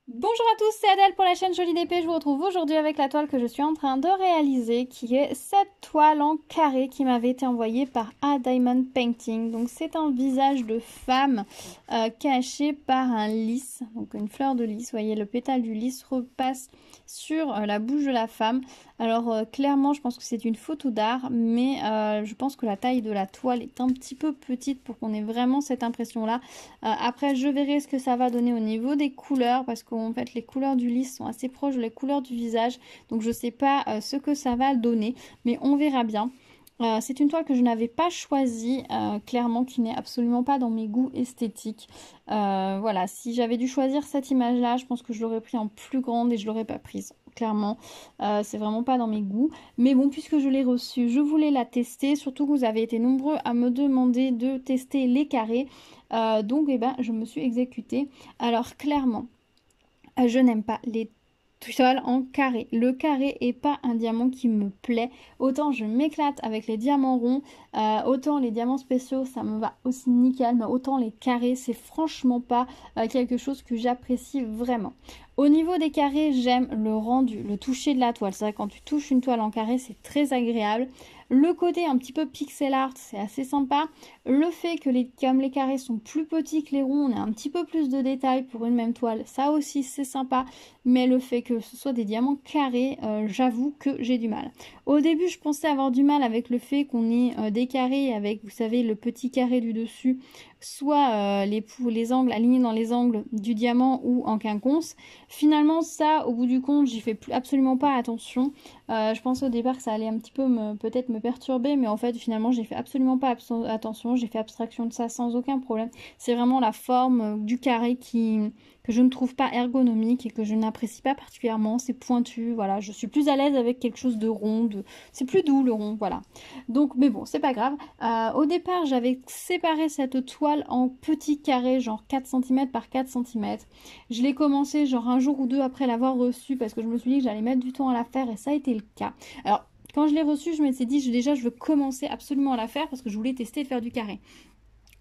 Bonjour à tous, c'est Adèle pour la chaîne Jolie d'épée. Je vous retrouve aujourd'hui avec la toile que je suis en train de réaliser, qui est cette toile en carré qui m'avait été envoyée par A Diamond Painting. Donc c'est un visage de femme caché par un lys, donc une fleur de lys. Vous voyez, le pétale du lys repasse sur la bouche de la femme. Alors clairement, je pense que c'est une photo d'art, mais je pense que la taille de la toile est un petit peu petite pour qu'on ait vraiment cette impression-là. Après, je verrai ce que ça va donner au niveau des couleurs, parce qu'en fait, les couleurs du lys sont assez proches des couleurs du visage. Donc, je ne sais pas ce que ça va donner, mais on verra bien. C'est une toile que je n'avais pas choisie, clairement, qui n'est absolument pas dans mes goûts esthétiques. Voilà, si j'avais dû choisir cette image-là, je pense que je l'aurais pris en plus grande et je l'aurais pas prise. Clairement, c'est vraiment pas dans mes goûts. Mais bon, puisque je l'ai reçue, je voulais la tester. Surtout que vous avez été nombreux à me demander de tester les carrés. Donc, eh ben, je me suis exécutée. Alors, clairement, je n'aime pas les toiles en carré. Le carré est pas un diamant qui me plaît. Autant je m'éclate avec les diamants ronds, autant les diamants spéciaux, ça me va aussi nickel, mais autant les carrés, c'est franchement pas quelque chose que j'apprécie vraiment. Au niveau des carrés, j'aime le rendu, le toucher de la toile. C'est vrai que quand tu touches une toile en carré, c'est très agréable. Le côté un petit peu pixel art, c'est assez sympa. Le fait que comme les carrés sont plus petits que les ronds, on a un petit peu plus de détails pour une même toile, ça aussi c'est sympa. Mais le fait que ce soit des diamants carrés, j'avoue que j'ai du mal. Au début, je pensais avoir du mal avec le fait qu'on ait des carrés avec, vous savez, le petit carré du dessus, soit les angles alignés dans les angles du diamant ou en quinconce. Finalement, ça, au bout du compte, j'y fais absolument pas attention. Je pensais au départ que ça allait un petit peu peut-être me perturber, mais en fait, finalement, j'ai fait absolument pas attention. J'ai fait abstraction de ça sans aucun problème. C'est vraiment la forme du carré que je ne trouve pas ergonomique et que je n'apprécie pas particulièrement. C'est pointu, voilà. Je suis plus à l'aise avec quelque chose de rond. C'est plus doux le rond, voilà. Donc, mais bon, c'est pas grave. Au départ, j'avais séparé cette toile en petits carrés, genre 4 cm par 4 cm. Je l'ai commencé genre un jour ou deux après l'avoir reçue parce que je me suis dit que j'allais mettre du temps à la faire et ça a été le cas. Alors, quand je l'ai reçue, je m'étais dit déjà je veux commencer absolument à la faire parce que je voulais tester de faire du carré.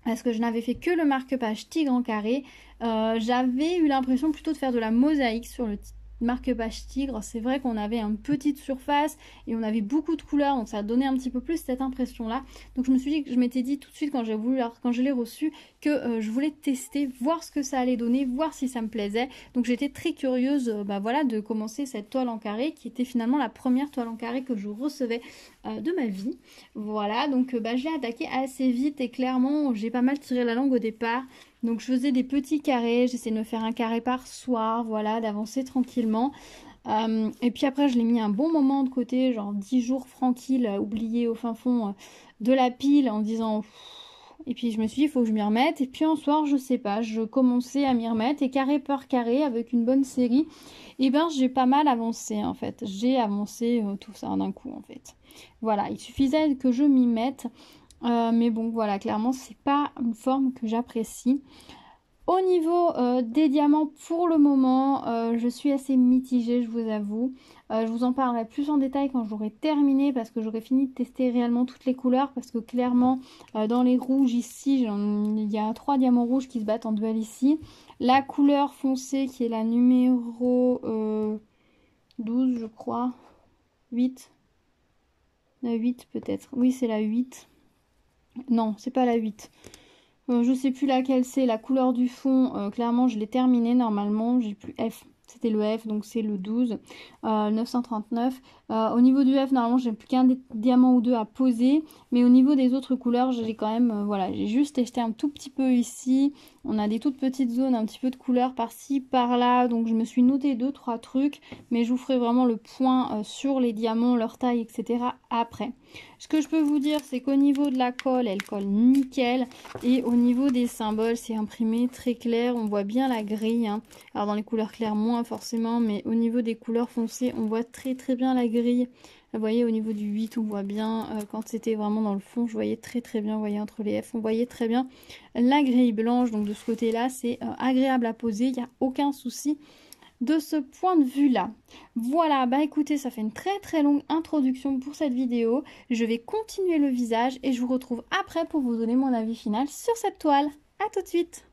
Parce que je n'avais fait que le marque-page tigre en carré. J'avais eu l'impression plutôt de faire de la mosaïque sur le marque-page tigre. C'est vrai qu'on avait une petite surface et on avait beaucoup de couleurs, donc ça donnait un petit peu plus cette impression-là. Donc je me suis dit que je m'étais dit tout de suite quand je l'ai reçu que je voulais tester, voir ce que ça allait donner, voir si ça me plaisait. Donc j'étais très curieuse, voilà, de commencer cette toile en carré qui était finalement la première toile en carré que je recevais de ma vie. Voilà, donc je l'ai attaqué assez vite et clairement j'ai pas mal tiré la langue au départ. Donc je faisais des petits carrés, j'essayais de me faire un carré par soir, voilà, d'avancer tranquillement. Et puis après je l'ai mis un bon moment de côté, genre 10 jours tranquille, oublié au fin fond de la pile en disant... Et puis je me suis dit, il faut que je m'y remette. Et puis un soir, je sais pas, je commençais à m'y remettre. Et carré par carré, avec une bonne série, et ben j'ai pas mal avancé en fait. J'ai avancé tout ça d'un coup en fait. Voilà, il suffisait que je m'y mette. Mais bon, voilà, clairement, c'est pas une forme que j'apprécie. Au niveau des diamants, pour le moment, je suis assez mitigée, je vous avoue. Je vous en parlerai plus en détail quand j'aurai terminé, parce que j'aurai fini de tester réellement toutes les couleurs, parce que clairement, dans les rouges ici, il y a 3 diamants rouges qui se battent en duel ici. La couleur foncée, qui est la numéro 12, je crois. 8. La 8 peut-être. Oui, c'est la 8. Non, c'est pas la 8. Je sais plus laquelle c'est, la couleur du fond, clairement je l'ai terminé normalement, j'ai plus F, c'était le F, donc c'est le 12, 939. Au niveau du F, normalement j'ai plus qu'un diamant ou deux à poser, mais au niveau des autres couleurs, j'ai quand même, voilà, j'ai juste testé un tout petit peu ici, on a des toutes petites zones, un petit peu de couleur par-ci, par-là, donc je me suis noté 2-3 trucs, mais je vous ferai vraiment le point sur les diamants, leur taille, etc. après. Ce que je peux vous dire, c'est qu'au niveau de la colle, elle colle nickel. Et au niveau des symboles, c'est imprimé très clair. On voit bien la grille. Hein. Alors dans les couleurs claires, moins forcément. Mais au niveau des couleurs foncées, on voit très très bien la grille. Vous voyez, au niveau du 8, on voit bien. Quand c'était vraiment dans le fond, je voyais très très bien. Vous voyez, entre les F, on voyait très bien la grille blanche. Donc de ce côté-là, c'est agréable à poser. Il n'y a aucun souci de ce point de vue là. Voilà, bah écoutez, ça fait une très très longue introduction pour cette vidéo. Je vais continuer le visage et je vous retrouve après pour vous donner mon avis final sur cette toile. A tout de suite.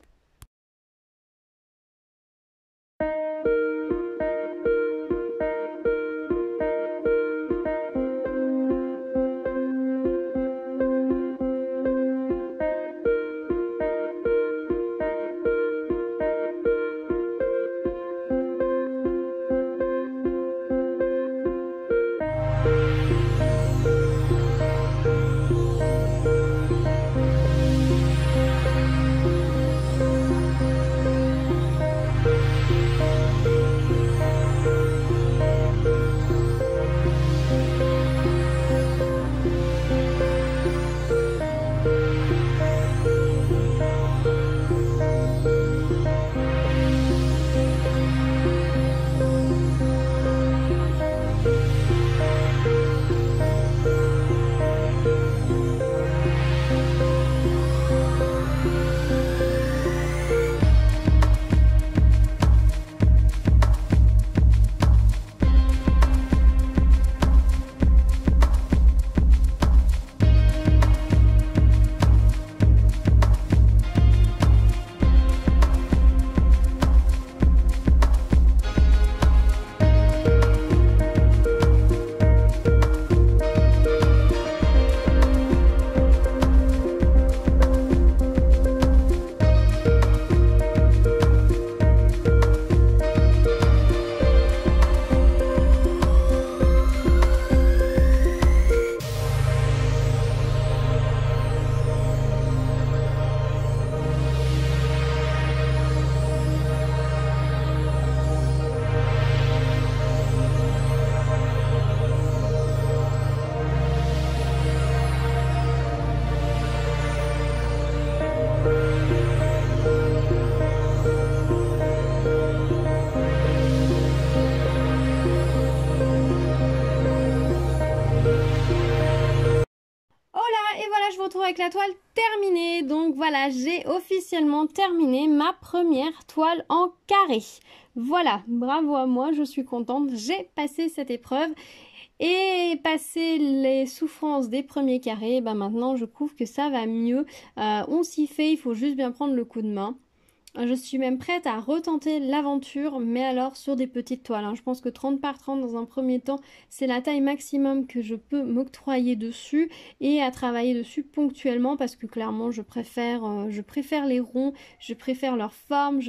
avec la toile terminée. Donc voilà, j'ai officiellement terminé ma première toile en carré. Voilà, bravo à moi, je suis contente, j'ai passé cette épreuve. Et passé les souffrances des premiers carrés, ben maintenant je trouve que ça va mieux. On s'y fait, il faut juste bien prendre le coup de main. Je suis même prête à retenter l'aventure, mais alors sur des petites toiles, hein. Je pense que 30 par 30 dans un premier temps, c'est la taille maximum que je peux m'octroyer dessus et à travailler dessus ponctuellement parce que clairement je préfère les ronds, je préfère leur forme,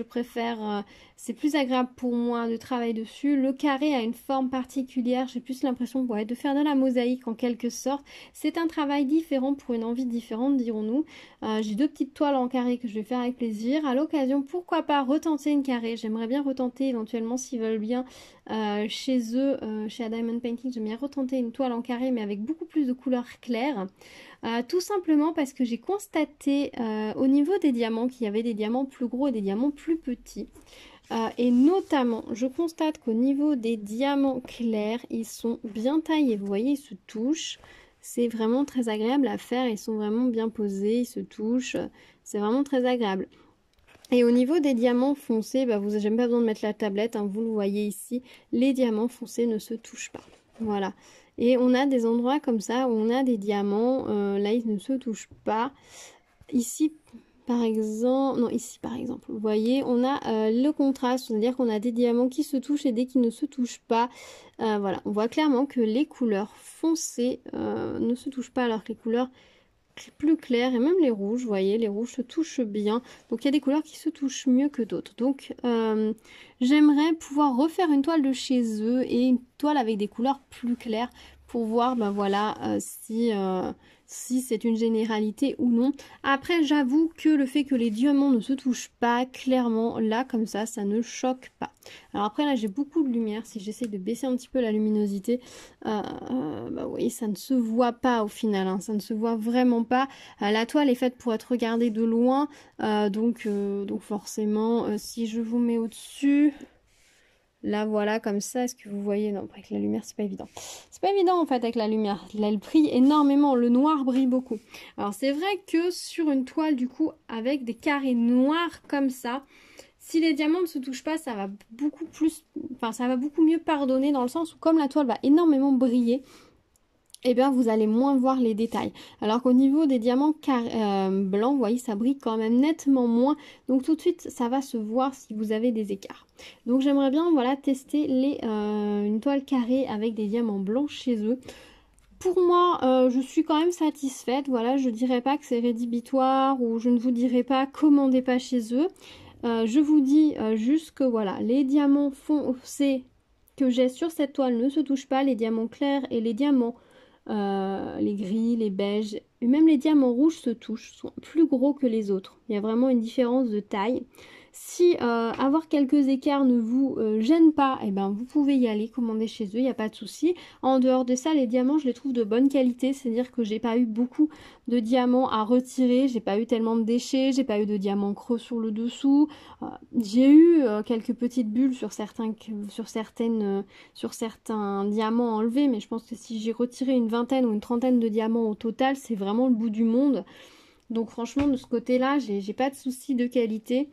c'est plus agréable pour moi de travailler dessus. Le carré a une forme particulière, j'ai plus l'impression de faire de la mosaïque en quelque sorte. C'est un travail différent pour une envie différente, dirons-nous. J'ai deux petites toiles en carré que je vais faire avec plaisir. À l'occasion, pourquoi pas retenter une carré. J'aimerais bien retenter éventuellement s'ils veulent bien chez eux, chez A Diamond Painting, j'aimerais bien retenter une toile en carré mais avec beaucoup plus de couleurs claires. Tout simplement parce que j'ai constaté au niveau des diamants qu'il y avait des diamants plus gros et des diamants plus petits. Et notamment, je constate qu'au niveau des diamants clairs, ils sont bien taillés. Vous voyez, ils se touchent. C'est vraiment très agréable à faire. Ils sont vraiment bien posés, ils se touchent. C'est vraiment très agréable. Et au niveau des diamants foncés, j'ai même pas besoin de mettre la tablette, hein, vous le voyez ici. Les diamants foncés ne se touchent pas. Voilà. Et on a des endroits comme ça où on a des diamants. Là, ils ne se touchent pas. Ici, par exemple, vous voyez, on a le contraste, c'est-à-dire qu'on a des diamants qui se touchent et des qui ne se touchent pas. Voilà, on voit clairement que les couleurs foncées ne se touchent pas alors que les couleurs plus claires et même les rouges, vous voyez, les rouges se touchent bien. Donc il y a des couleurs qui se touchent mieux que d'autres. Donc j'aimerais pouvoir refaire une toile de chez eux et une toile avec des couleurs plus claires pour voir si c'est une généralité ou non. Après, j'avoue que le fait que les diamants ne se touchent pas, clairement, là, comme ça ne choque pas. Alors après, là, j'ai beaucoup de lumière. Si j'essaie de baisser un petit peu la luminosité, oui, ça ne se voit pas au final. Hein, ça ne se voit vraiment pas. La toile est faite pour être regardée de loin. Donc forcément, si je vous mets au-dessus... Là, voilà, comme ça, est-ce que vous voyez? Non, avec la lumière, c'est pas évident. C'est pas évident, en fait, avec la lumière. Là, elle brille énormément. Le noir brille beaucoup. Alors, c'est vrai que sur une toile, du coup, avec des carrés noirs comme ça, si les diamants ne se touchent pas, ça va beaucoup plus... Enfin, ça va beaucoup mieux pardonner dans le sens où, comme la toile va énormément briller, eh bien vous allez moins voir les détails. Alors qu'au niveau des diamants blancs, vous voyez, ça brille quand même nettement moins. Donc tout de suite, ça va se voir si vous avez des écarts. Donc j'aimerais bien, voilà, tester une toile carrée avec des diamants blancs chez eux. Pour moi, je suis quand même satisfaite. Voilà, je dirais pas que c'est rédhibitoire ou je ne vous dirai pas commandez pas chez eux. Je vous dis juste que voilà, les diamants foncés que j'ai sur cette toile ne se touchent pas. Les diamants clairs et les diamants les gris, les beiges, et même les diamants rouges se touchent, sont plus gros que les autres. Il y a vraiment une différence de taille. Si avoir quelques écarts ne vous gêne pas, eh ben, vous pouvez y aller, commander chez eux, il n'y a pas de souci. En dehors de ça, les diamants, je les trouve de bonne qualité, c'est-à-dire que j'ai pas eu beaucoup de diamants à retirer, j'ai pas eu tellement de déchets, j'ai pas eu de diamants creux sur le dessous. J'ai eu quelques petites bulles sur certains diamants enlevés, mais je pense que si j'ai retiré une vingtaine ou une trentaine de diamants au total, c'est vraiment le bout du monde. Donc franchement, de ce côté-là, j'ai pas de souci de qualité.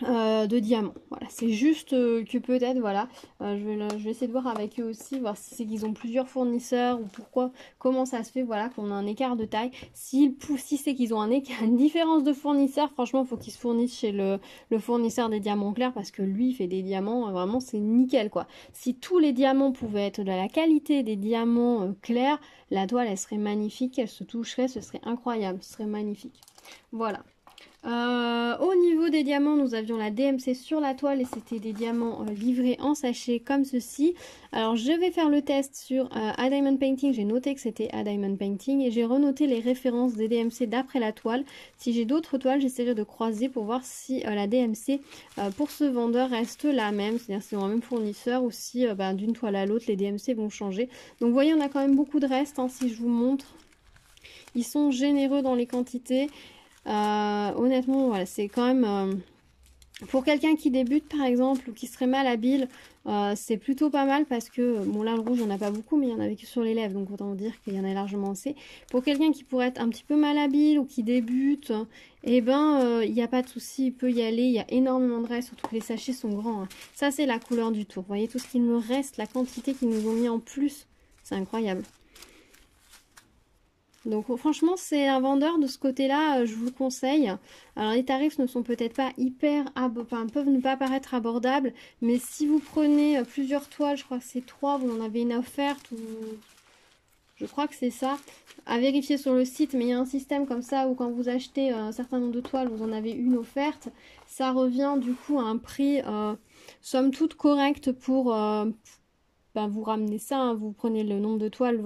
De diamants, voilà, c'est juste que peut-être, voilà, je vais essayer de voir avec eux aussi, voir si c'est qu'ils ont plusieurs fournisseurs ou comment ça se fait, voilà, qu'on a un écart de taille. Si c'est qu'ils ont une différence de fournisseur, franchement, il faut qu'ils se fournissent chez le fournisseur des diamants clairs parce que lui, il fait des diamants, vraiment, c'est nickel, quoi. Si tous les diamants pouvaient être de la qualité des diamants clairs, la toile, elle serait magnifique, elle se toucherait, ce serait incroyable, ce serait magnifique. Voilà. Au niveau des diamants, nous avions la DMC sur la toile et c'était des diamants livrés en sachet comme ceci. Alors je vais faire le test sur A Diamond Painting, j'ai noté que c'était A Diamond Painting et j'ai renoté les références des DMC d'après la toile. Si j'ai d'autres toiles, j'essaierai de croiser pour voir si la DMC pour ce vendeur reste la même, c'est-à-dire si c'est dans le même fournisseur ou si d'une toile à l'autre les DMC vont changer. Donc vous voyez, on a quand même beaucoup de restes, hein, si je vous montre. Ils sont généreux dans les quantités. Honnêtement, voilà, c'est quand même Pour quelqu'un qui débute par exemple ou qui serait malhabile, c'est plutôt pas mal parce que, bon là le rouge il n'y en a pas beaucoup mais il y en avait que sur les lèvres donc autant dire qu'il y en a largement assez. Pour quelqu'un qui pourrait être un petit peu malhabile ou qui débute, eh ben il n'y a pas de souci, il peut y aller, il y a énormément de reste, surtout que les sachets sont grands. Hein. Ça c'est la couleur du tour, vous voyez tout ce qu'il me reste, la quantité qu'ils nous ont mis en plus, c'est incroyable. Donc franchement c'est un vendeur de ce côté-là, je vous le conseille. Alors les tarifs ne sont peut-être pas hyper, enfin peuvent ne pas paraître abordables, mais si vous prenez plusieurs toiles, je crois que c'est 3, vous en avez une offerte ou je crois que c'est ça, à vérifier sur le site, mais il y a un système comme ça où quand vous achetez un certain nombre de toiles, vous en avez une offerte, ça revient du coup à un prix somme toute correct pour vous ramener ça, hein, vous prenez le nombre de toiles,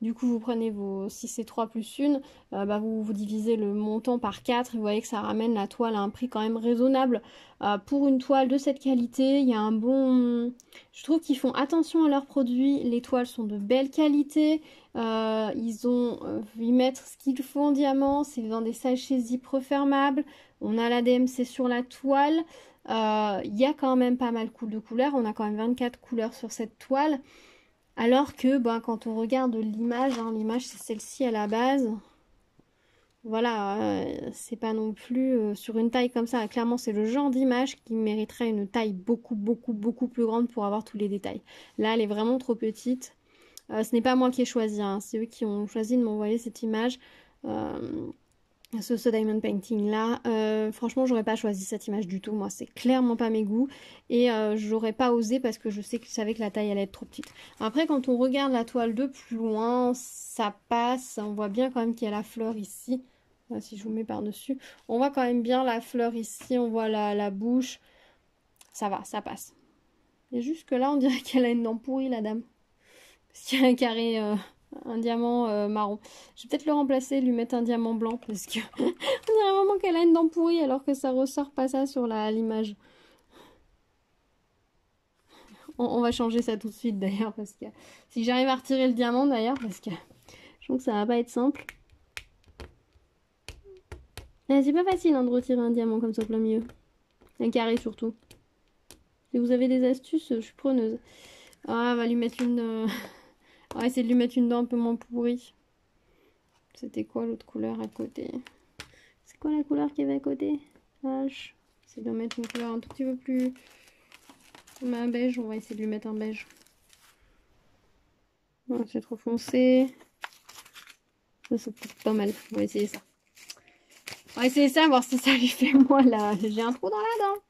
du coup vous prenez vos, si c'est 3 plus 1, vous divisez le montant par 4, et vous voyez que ça ramène la toile à un prix quand même raisonnable. Pour une toile de cette qualité, il y a un bon... Je trouve qu'ils font attention à leurs produits, les toiles sont de belle qualité, ils mettent ce qu'il faut en diamant, c'est dans des sachets zip refermables, on a la DMC sur la toile. Il y a quand même pas mal de couleurs, on a quand même 24 couleurs sur cette toile, alors que quand on regarde l'image, hein, l'image c'est celle-ci à la base, voilà, c'est pas non plus sur une taille comme ça, clairement c'est le genre d'image qui mériterait une taille beaucoup plus grande pour avoir tous les détails. Là elle est vraiment trop petite, ce n'est pas moi qui ai choisi, hein, c'est eux qui ont choisi de m'envoyer cette image. Ce diamond painting là, franchement j'aurais pas choisi cette image du tout, moi c'est clairement pas mes goûts et j'aurais pas osé parce que je savais que la taille allait être trop petite. Après quand on regarde la toile de plus loin, ça passe, on voit bien quand même qu'il y a la fleur ici, si je vous mets par dessus, on voit quand même bien la fleur ici, on voit la bouche, ça va, ça passe. Et jusque là on dirait qu'elle a une dent pourrie la dame, parce qu'il y a un carré... un diamant marron. Je vais peut-être le remplacer, lui mettre un diamant blanc parce que on dirait vraiment qu'elle a une dent pourrie alors que ça ressort pas ça sur l'image. On va changer ça tout de suite d'ailleurs parce que si j'arrive à retirer le diamant d'ailleurs parce que je trouve que ça va pas être simple. C'est pas facile hein, de retirer un diamant comme ça plein milieu. Un carré surtout. Si vous avez des astuces, je suis preneuse. Ah, on va lui mettre une... On va essayer de lui mettre une dent un peu moins pourrie. C'était quoi l'autre couleur à côté? C'est quoi la couleur qu'il y avait à côté? H. C'est de mettre une couleur un tout petit peu plus... un beige, on va essayer de lui mettre un beige. Non, c'est trop foncé. Ça, c'est peut-être pas mal. On va essayer ça. On va essayer ça, voir si ça lui fait moins là. J'ai un trou dans la dent.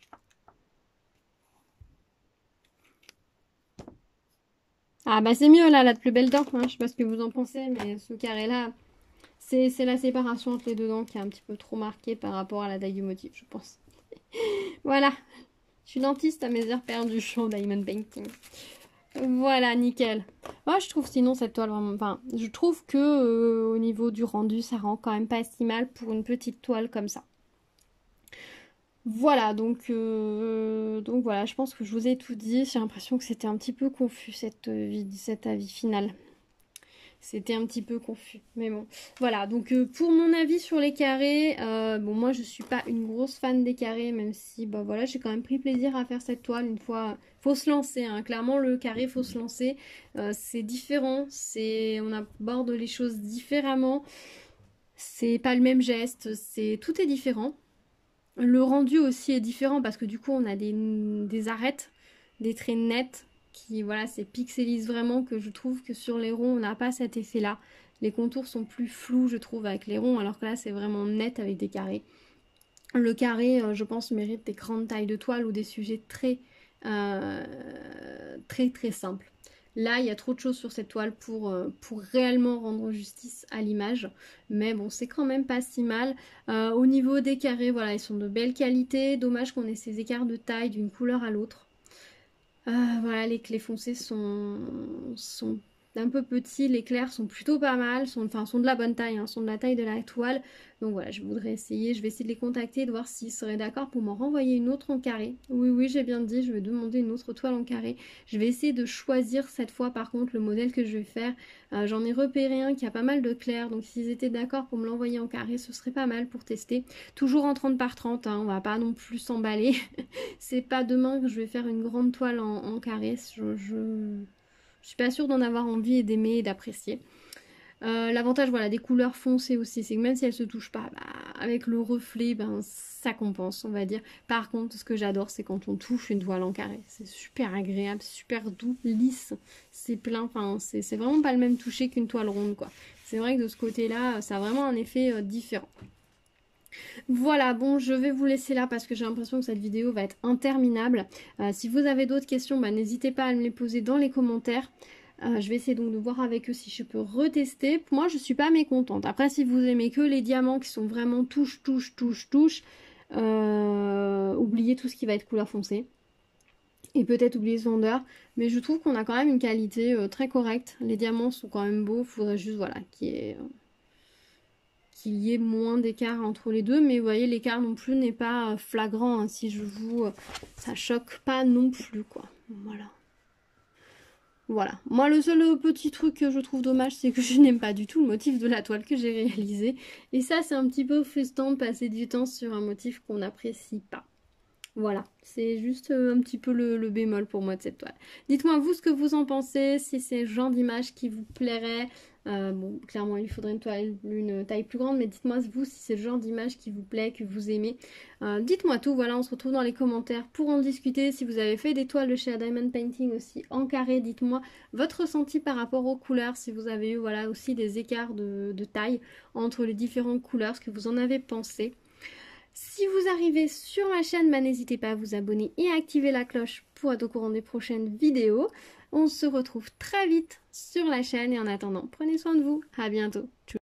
Ah bah c'est mieux là, la plus belle dent. Hein. Je sais pas ce que vous en pensez, mais ce carré là, c'est la séparation entre les deux dents qui est un petit peu trop marquée par rapport à la taille du motif, je pense. Voilà. Je suis dentiste à mes heures perdues en diamond painting. Voilà, nickel. Moi, je trouve sinon cette toile vraiment... Enfin, je trouve que au niveau du rendu, ça rend quand même pas si mal pour une petite toile comme ça. Voilà, donc voilà, je pense que je vous ai tout dit. J'ai l'impression que c'était un petit peu confus cet avis final. C'était un petit peu confus, mais bon. Voilà, donc pour mon avis sur les carrés, bon moi je suis pas une grosse fan des carrés, même si voilà, j'ai quand même pris plaisir à faire cette toile une fois. Faut se lancer, hein. Clairement le carré, faut se lancer. C'est différent, on aborde les choses différemment. C'est pas le même geste, tout est différent. Le rendu aussi est différent parce que du coup on a des arêtes, des traits nets. Qui voilà, c'est pixelise vraiment, que je trouve que sur les ronds on n'a pas cet effet là, les contours sont plus flous je trouve avec les ronds, alors que là c'est vraiment net avec des carrés. Le carré je pense mérite des grandes tailles de toile ou des sujets très très simples. Là il y a trop de choses sur cette toile pour réellement rendre justice à l'image, mais bon c'est quand même pas si mal. Au niveau des carrés, voilà, ils sont de belle qualité, dommage qu'on ait ces écarts de taille d'une couleur à l'autre. Voilà, les clés foncées sont un peu petits, les clairs sont plutôt pas mal, sont de la bonne taille, hein, sont de la taille de la toile. Donc voilà, je voudrais essayer, je vais essayer de les contacter, de voir s'ils seraient d'accord pour m'en renvoyer une autre en carré. Oui, oui, j'ai bien dit, je vais demander une autre toile en carré. Je vais essayer de choisir cette fois par contre le modèle que je vais faire. J'en ai repéré un qui a pas mal de clairs, donc s'ils étaient d'accord pour me l'envoyer en carré, ce serait pas mal pour tester. Toujours en 30 par 30, hein, on va pas non plus s'emballer. C'est pas demain que je vais faire une grande toile en carré, je suis pas sûre d'en avoir envie et d'aimer et d'apprécier. L'avantage voilà, des couleurs foncées aussi, c'est que même si elles se touchent pas, avec le reflet, ça compense, on va dire. Par contre, ce que j'adore, c'est quand on touche une toile en carré. C'est super agréable, super doux, lisse, c'est plein, enfin, c'est vraiment pas le même toucher qu'une toile ronde, quoi. C'est vrai que de ce côté-là, ça a vraiment un effet différent. Voilà, bon, je vais vous laisser là parce que j'ai l'impression que cette vidéo va être interminable. Si vous avez d'autres questions, n'hésitez pas à me les poser dans les commentaires. Je vais essayer donc de voir avec eux si je peux retester. Moi, je suis pas mécontente. Après, si vous aimez que les diamants qui sont vraiment touche, oubliez tout ce qui va être couleur foncée. Et peut-être oublier ce vendeur. Mais je trouve qu'on a quand même une qualité très correcte. Les diamants sont quand même beaux. Il faudrait juste, voilà, qu'il y ait moins d'écart entre les deux, mais vous voyez l'écart non plus n'est pas flagrant, hein, si je vous... ça choque pas non plus, quoi. Voilà. Moi, le seul petit truc que je trouve dommage, c'est que je n'aime pas du tout le motif de la toile que j'ai réalisé. Et ça, c'est un petit peu frustrant de passer du temps sur un motif qu'on n'apprécie pas. Voilà, c'est juste un petit peu le bémol pour moi de cette toile. Dites-moi vous ce que vous en pensez, si c'est le genre d'image qui vous plairait. Bon, clairement il faudrait une taille plus grande, mais dites-moi vous si c'est le genre d'image qui vous plaît, que vous aimez. Dites-moi tout, voilà, on se retrouve dans les commentaires pour en discuter. Si vous avez fait des toiles de chez Diamond Painting aussi en carré, dites-moi votre ressenti par rapport aux couleurs, si vous avez eu voilà aussi des écarts de taille entre les différentes couleurs, ce que vous en avez pensé. Si vous arrivez sur ma chaîne, n'hésitez pas à vous abonner et à activer la cloche pour être au courant des prochaines vidéos. On se retrouve très vite sur la chaîne et en attendant, prenez soin de vous. À bientôt. Tchou.